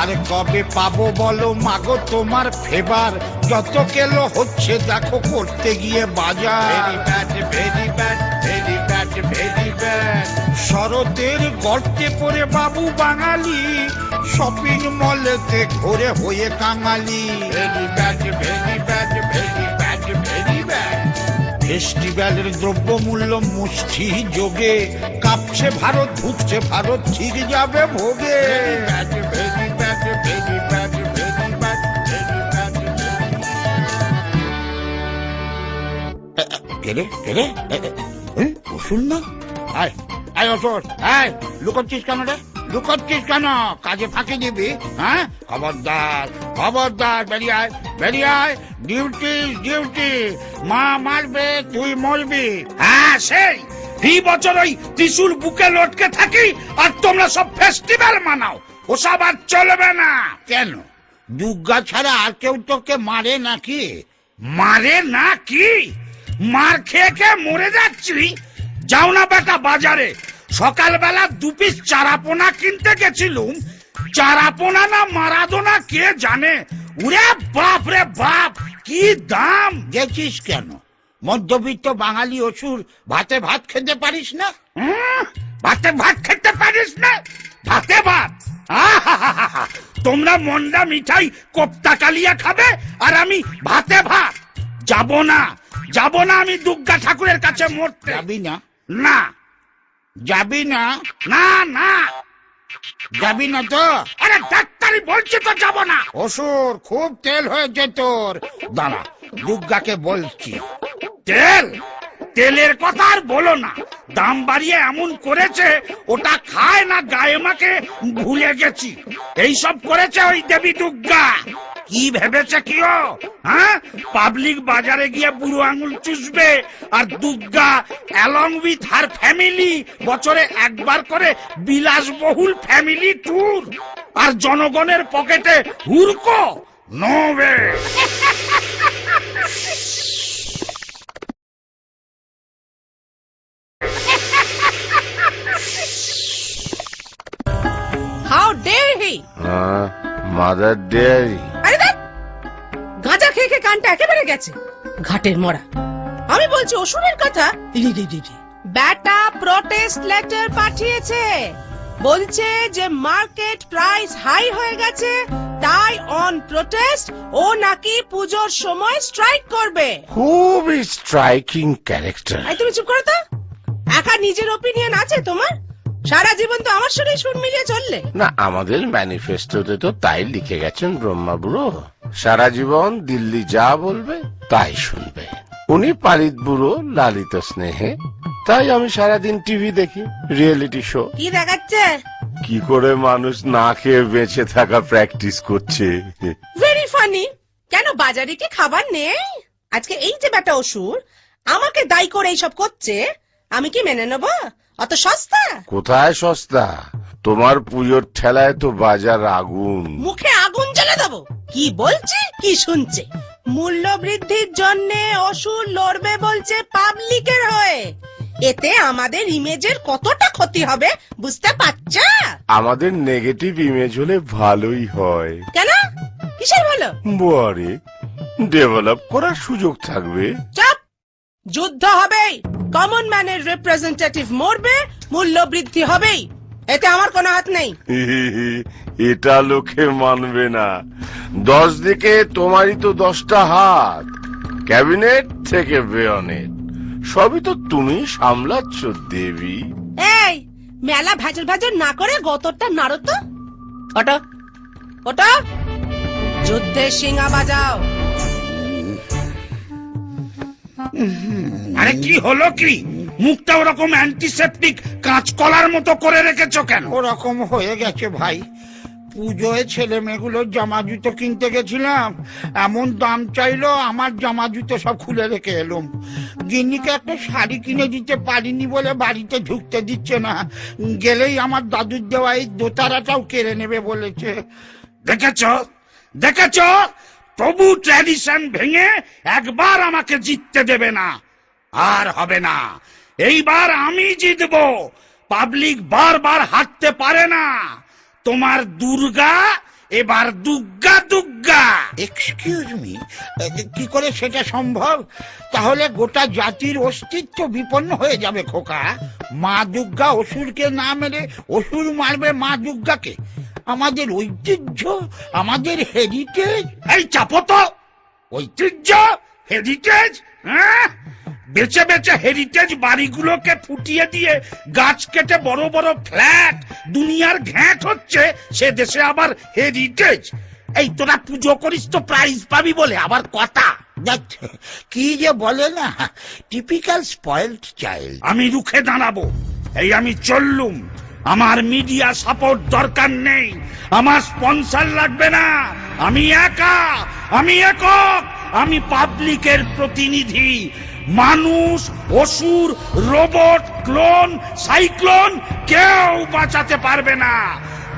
আর কবে পাবো বলো মাগো তোমার ফেবার? যত কেলো হচ্ছে দেখো করতে গিয়ে বাজার। Very bad, very bad, very bad. শরতের গর্তে পড়ে বাবু বাঙালি শপিং মলেতে ঘুরে হয়ে কাঙালি। Very bad, very bad, very bad, very bad. ফেস্টিভ্যালের দ্রব্যমূল্য মুষ্টি যোগে কাঁপছে ভারত, ধুকছে ভারত, ঠিক যাবে ভোগে। ওষুধ না? আয় আয় অসর, আয় লুকোচ্ছিস কেন রে? লুকোচ্ছিস কেন? কাজে ফাঁকি দিবি? হ্যাঁ, খবরদার খবরদার, বেরিয়ে আয় বেরিয়ে আয়। ডিউটি ডিউটি, মা মারবে তুই মরবি। হ্যাঁ সেই এই বছর ওই ত্রিশুল বুকে লটকে থাকি আর তোমরা সব ফেস্টিভ্যাল মানাও, ওসব আর চলবে না। কেন, দুর্গা ছাড়া আর কেউ তোকে মারে নাকি? মারে না কি? মার খেয়ে খেয়ে মরে যাচ্ছি। যাও না বেটা বাজারে, সকালবেলা 2 পিস চারাপোনা কিনতে গেছিলুম। চারাপোনা না মারাদোনা কে জানে। উরে বাপ রে বাপ, কি দাম! গেছিস কেন? মধ্যবিত্ত বাঙালি অসুর, ভাতে ভাত খেতে পারিস না? ভাতে ভাত খেতে পারিস না? ভাতে ভাত? আহাহাহা, তোমরা মন্ডা মিঠাই কোপ্তা কালিয়া খাবে আর আমি ভাতে ভাত? যাব না যাব না আমি দুর্গা ঠাকুরের কাছে মরতে। যাবি না? না যাবি না? না না যাবি না তো? আরে ডাক্তারি বলছি তো যাব না। অসুর, খুব তেল হয়েছে তোর। দাঁড়া, দুর্গাকে বলছি। তেল? তেলের কথা আর বলো না, দাম বাড়িয়ে এমন করেছে ওটা খায় না গায়ে মাকে ভুলে গেছি। এইসব করেছে ওই দেবী দুর্গা। কি ভেবেছে কিও? হ্যাঁ, পাবলিক বাজারে গিয়ে বুড়ো আঙুল চুষবে আর Durga along with her family বছরে একবার করে বিলাসবহুল ফ্যামিলি ট্যুর, আর জনগণের পকেটে হুরকো। No way. How dare he? Mother Dairy. আরে দেখ, গাঁজা খেয়ে খেয়ে কানটা একেবারে গেছে, ঘাটের মরা। আমি বলছি অসুরের কথা। ব্যাটা প্রোটেস্ট লেটার পাঠিয়েছে, বলছে যে মার্কেট প্রাইস হাই হয়ে গেছে, তাই অন প্রোটেস্ট ও নাকি পুজোর সময় স্ট্রাইক করবে। খুবই স্ট্রাইকিং ক্যারেক্টার। আই তুমি চুপ করো তো। একা নিজের ওপিনিয়ন আছে তোমার? সারা জীবন তো আমার সঙ্গে সুর মিলিয়ে চললে। না, আমাদের ম্যানিফেস্টোতে তো তাই লিখে গেছেন ব্রহ্মা বুড়ো। সারা জীবন দিল্লি যা বলবে তাই শুনবে। উনি পালিত বুড়ো, লালিত স্নেহে। তাই আমি সারাদিন টিভি দেখি, রিয়েলিটি শো। কি দেখাচ্ছে? কি করে মানুষ না খেয়ে বেঁচে থাকা প্র্যাকটিস করছে। Very funny. কেন বাজারে কি খাবার নেই? আজকে এই যে বেটা অসুর আমাকে দায়ী করে এইসব করছে, আমি কি মেনে নেব? অত সস্তা? কোথায় সস্তা? তোমার পুজোর ঠেলায় তো বাজার আগুন। মুখে আগুন জ্বালে দেবো? কি বলছে, কি শুনছে? মূল্য বৃদ্ধির জন্য অসুর লড়বে বলছে পাবলিকের হয়ে। এতে আমাদের ইমেজের কতটা ক্ষতি হবে বুঝতে পারছ? আমাদের নেগেটিভ ইমেজ হলে ভালোই হয়। কেন? কিসের ভালো? বারে ডেভেলপ করার সুযোগ থাকবে। চাপ। যুদ্ধ হবেই, কমন ম্যানের রিপ্রেজেন্টেটিভ মরবে, মূল্য বৃদ্ধি হবেই, এতে আমার কোনো হাত নেই। এটা লোকে মানবে না। 10 দিকে তোমারই তো 10টা হাত, ক্যাবিনেট থেকে বেয়নেট, সবই তো তুমি সামলাচ্ছ দেবী। এই মেলা ভাজর ভাজর না করে গতরটা নাড়ো তো। ওটা ওটা, যুদ্ধের শিঙা বাজাও। আরে কি হলো কি? মুখটা ওরকম অ্যান্টিসেপটিক কাঁচকলার মতো করে রেখেছো কেন? ওরকম হয়ে গেছে ভাই। পুজোয় ছেলে মেয়েগুলোর জামা জুতো কিনতে গেছিলাম, এমন দাম চাইলো, আমার জামা জুতো সব খুলে রেখে এলুম। গিন্নিকে একটা শাড়ি কিনে দিতে পারিনি বলে বাড়িতে ঢুকতে দিচ্ছে না, গেলেই আমার দাদুর দেওয়া এই দোতারাটাও কেড়ে নেবে বলেছে। দেখেছো দেখেছো, প্রভু ট্র্যাডিশন ভেঙে একবার আমাকে জিততে দেবে না। আর হবে না, এইবার আমি জিতবো। পাবলিক বারবার হারতে পারে না। তোমার দুর্গা এবার দুগ্গা দুগ্গা। এক্সকিউজ মি, কি করে সেটা সম্ভব? তাহলে গোটা জাতির অস্তিত্ব বিপন্ন হয়ে যাবে খোকা। মা দুর্গা অসুরকে না মেরে অসুর মারবে মা দুর্গাকে। আমাদের ঐতিহ্য, আমাদের হেরিটেজ। এই চাপো তো, ঐতিহ্য হেরিটেজ, হ্যাঁ? বেঁচে বেঁচে হেরিটেজ বাড়িগুলোকে ফুটিয়ে দিয়ে গাছ কেটে বড় বড় ফ্ল্যাট দুনিয়ার ঘ্যাঁট হচ্ছে, সে দেশে আবার হেরিটেজ। এই তোরা পুজো করিস তো প্রাইজ পাবি বলে আবার কথা। দেখ, কি যে বলে না, টিপিক্যাল স্পয়েলড চাইল্ড। আমি রুখে দাঁড়াবো, এই আমি চললুম। আমার মিডিয়া সাপোর্ট দরকার নেই, আমার স্পন্সর লাগবে না। আমি একা, আমি একক, আমি পাবলিকের প্রতিনিধি। মানুষ, অসুর, রোবট, ক্লোন, সাইক্লোন কেউ বাঁচাতে পারবে না।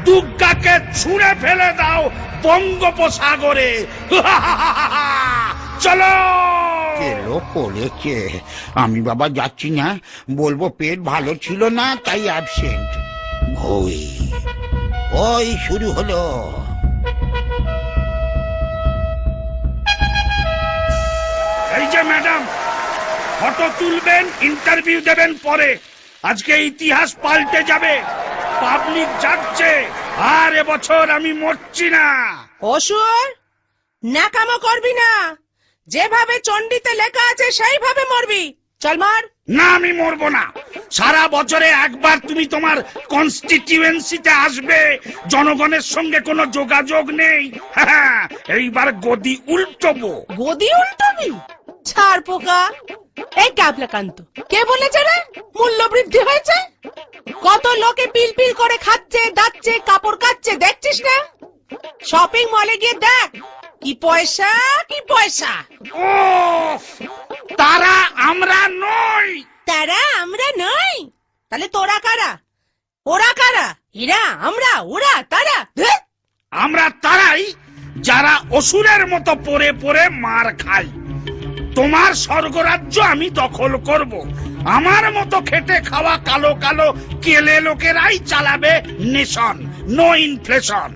দুর্গাকে ছুঁড়ে ফেলে দাও বঙ্গোপসাগরে। চলো। কেলো করেছে। আমি বাবা যাচ্ছি না, বলবো পেট ভালো ছিল না তাই অ্যাবসেন্ট। ওই ওই শুরু হলো। এই যে ম্যাডাম, ফটো তুলবেন, ইন্টারভিউ দেবেন পরে। আজকে ইতিহাস পাল্টে যাবে, পাবলিক যাচ্ছে। আর এবছর আমি মরছি না। অসুর, ন্যাকামো করবি না। যেভাবে চণ্ডীতে লেখা আছে সেইভাবে মরবি। চল মার। না, আমি মরবো না। সারা বছরে একবার তুমি তোমার কনস্টিটিউয়েন্সিতে আসবে, জনগণের সঙ্গে কোনো যোগাযোগ নেই। হ্যাঁ, এইবার গদি উল্টোবো। গদি উল্টবি? ছাড় পোকা। এই ক্যাবলাকান্ত, কে বলেছে রে মূল্য বৃদ্ধি হয়েছে? কত লোকে পিল পিল করে খাচ্ছে, দাচ্ছে, কাপড় কাচ্ছে, দেখছিস না? শপিং মলে গিয়ে দেখ, কি পয়সা কি পয়সা। ও, তারা আমরা নই। তারা আমরা নই? তাহলে তোরা কারা? ওরা কারা? এরা, আমরা, ওরা, তারা? ধ্যাৎ। আমরা তারাই যারা অসুরের মতো পড়ে পড়ে মার খাই। তোমার স্বর্গরাজ্য আমি দখল করব। আমার মতো খেটে খাওয়া কালো কালো কেলে লোকেরাই চালাবে নেশন। No inflation.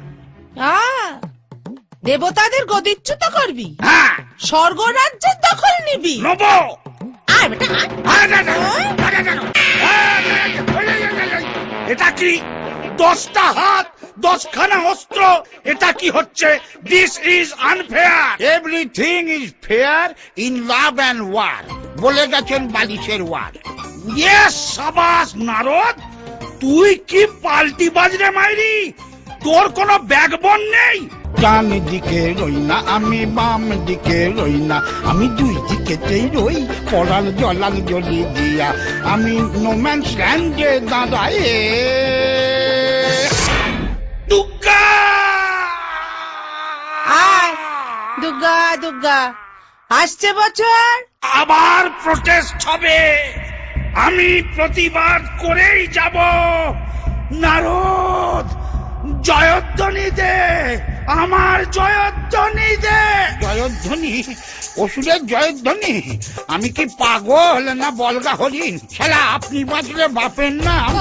দেবতাদের গদিচ্যুত করবি? হ্যাঁ, স্বর্গরাজ্যের দখল নিবি? নব। আয় বেটা, এটা কি? 10টা হাত, 10খানা অস্ত্র, এটা কি হচ্ছে? This is unfair. Everything is fair in love and war, বলে গেছেন বালিশের ওয়ার। ইয়েস, সাবাস নারদ, তুই কি পাল্টি বাজরে মাইরি? তোর কোনো ব্যাকবোন নেই। ডান দিকে রই না আমি, বাম দিকে রই না আমি, দুই দিকেতেই রই পড়াল জলাল জলি দিয়া। আমি নোম্যান্স ল্যান্ডে দাঁড়ায়। দুর্গা! আয় দুর্গা দুর্গা, আসছে বছর। আবার প্রটেস্ট হবে, আমি প্রতিবাদ করেই যাব। নারদ, জয়ধ্বনি দে, আমার জয়ধ্বনি দে। জয়ধ্বনি? অসুরের জয়ধ্বনি? আমি কি পাগল না বলগা হরিণ? শালা আপনি বাঁচলে বাপের নাম।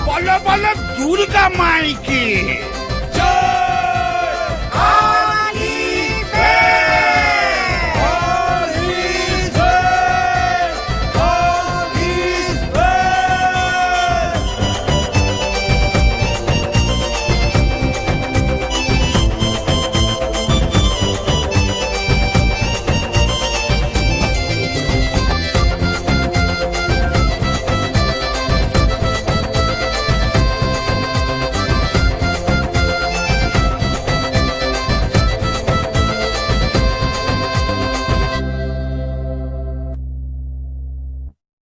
বলো বলো দুর্গা মাইকে।